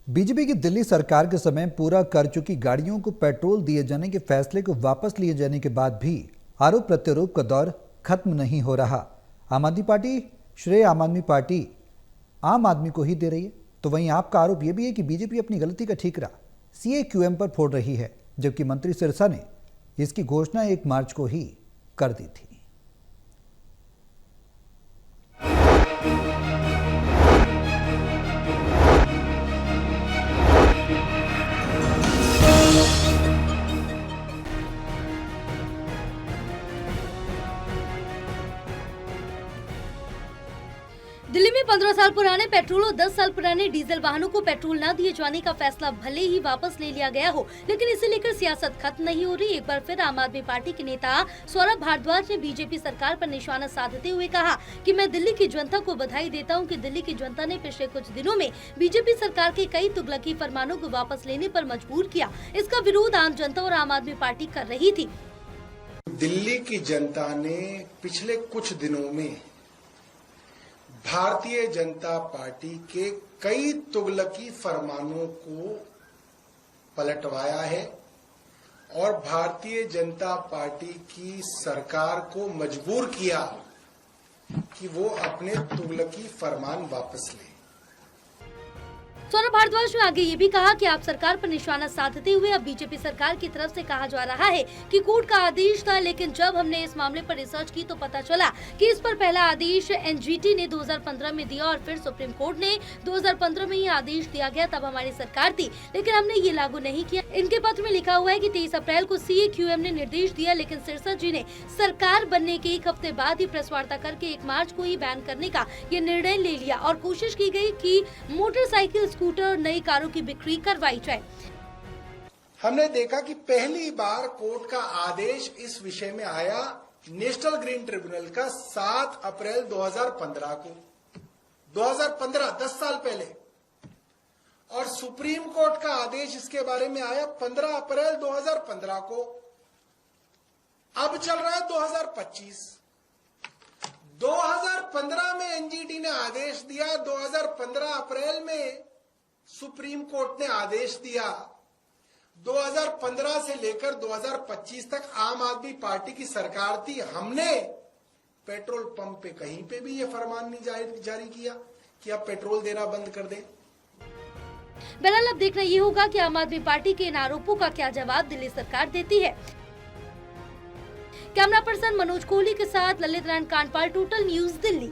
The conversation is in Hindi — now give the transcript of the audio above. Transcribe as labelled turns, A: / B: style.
A: बीजेपी की दिल्ली सरकार के समय पूरा कर चुकी गाड़ियों को पेट्रोल दिए जाने के फैसले को वापस लिए जाने के बाद भी आरोप प्रत्यारोप का दौर खत्म नहीं हो रहा। आम आदमी पार्टी श्रेय आम आदमी को ही दे रही है, तो वहीं आपका आरोप यह भी है कि बीजेपी अपनी गलती का ठीकरा सीएक्यूएम पर फोड़ रही है, जबकि मंत्री सिरसा ने इसकी घोषणा 1 मार्च को ही कर दी थी।
B: दिल्ली में 15 साल पुराने पेट्रोल और 10 साल पुराने डीजल वाहनों को पेट्रोल न दिए जाने का फैसला भले ही वापस ले लिया गया हो, लेकिन इसे लेकर सियासत खत्म नहीं हो रही। एक बार फिर आम आदमी पार्टी के नेता सौरभ भारद्वाज ने बीजेपी सरकार पर निशाना साधते हुए कहा कि मैं दिल्ली की जनता को बधाई देता हूं कि दिल्ली की जनता ने पिछले कुछ दिनों में बीजेपी सरकार के कई तुगलकी फरमानों को वापस लेने पर मजबूर किया। इसका विरोध आम जनता और आम आदमी पार्टी कर रही थी।
C: दिल्ली की जनता ने पिछले कुछ दिनों में भारतीय जनता पार्टी के कई तुगलकी फरमानों को पलटवाया है और भारतीय जनता पार्टी की सरकार को मजबूर किया कि वो अपने तुगलकी फरमान वापस ले।
B: सौरभ भारद्वाज ने आगे ये भी कहा कि आप सरकार पर निशाना साधते हुए अब बीजेपी सरकार की तरफ से कहा जा रहा है कि कोर्ट का आदेश था, लेकिन जब हमने इस मामले पर रिसर्च की तो पता चला कि इस पर पहला आदेश एनजीटी ने 2015 में दिया और फिर सुप्रीम कोर्ट ने 2015 में ये आदेश दिया गया, तब हमारी सरकार थी, लेकिन हमने ये लागू नहीं किया। इनके पत्र में लिखा हुआ है कि 23 अप्रैल को सीएक्यूएम ने निर्देश दिया, लेकिन सिरसा जी ने सरकार बनने के 1 हफ्ते बाद ही प्रेस वार्ता करके 1 मार्च को ही बैन करने का ये निर्णय ले लिया और कोशिश की गई कि मोटरसाइकिल, स्कूटर और नई कारों की बिक्री करवाई जाए।
C: हमने देखा कि पहली बार कोर्ट का आदेश इस विषय में आया नेशनल ग्रीन ट्रिब्यूनल का 7 अप्रैल 2015 को, 2015 10 साल पहले, और सुप्रीम कोर्ट का आदेश इसके बारे में आया 15 अप्रैल 2015 को। अब चल रहा है 2025। 2015 में एनजीटी ने आदेश दिया, 2015 अप्रैल में सुप्रीम कोर्ट ने आदेश दिया। 2015 से लेकर 2025 तक आम आदमी पार्टी की सरकार थी, हमने पेट्रोल पंप पे कहीं पे भी ये फरमान नहीं जारी किया कि आप पेट्रोल देना बंद कर दें।
B: बहरहाल अब देखना ये होगा कि आम आदमी पार्टी के इन आरोपों का क्या जवाब दिल्ली सरकार देती है। कैमरा पर्सन मनोज कोहली के साथ ललित नारायण कांडपाल, टोटल न्यूज दिल्ली।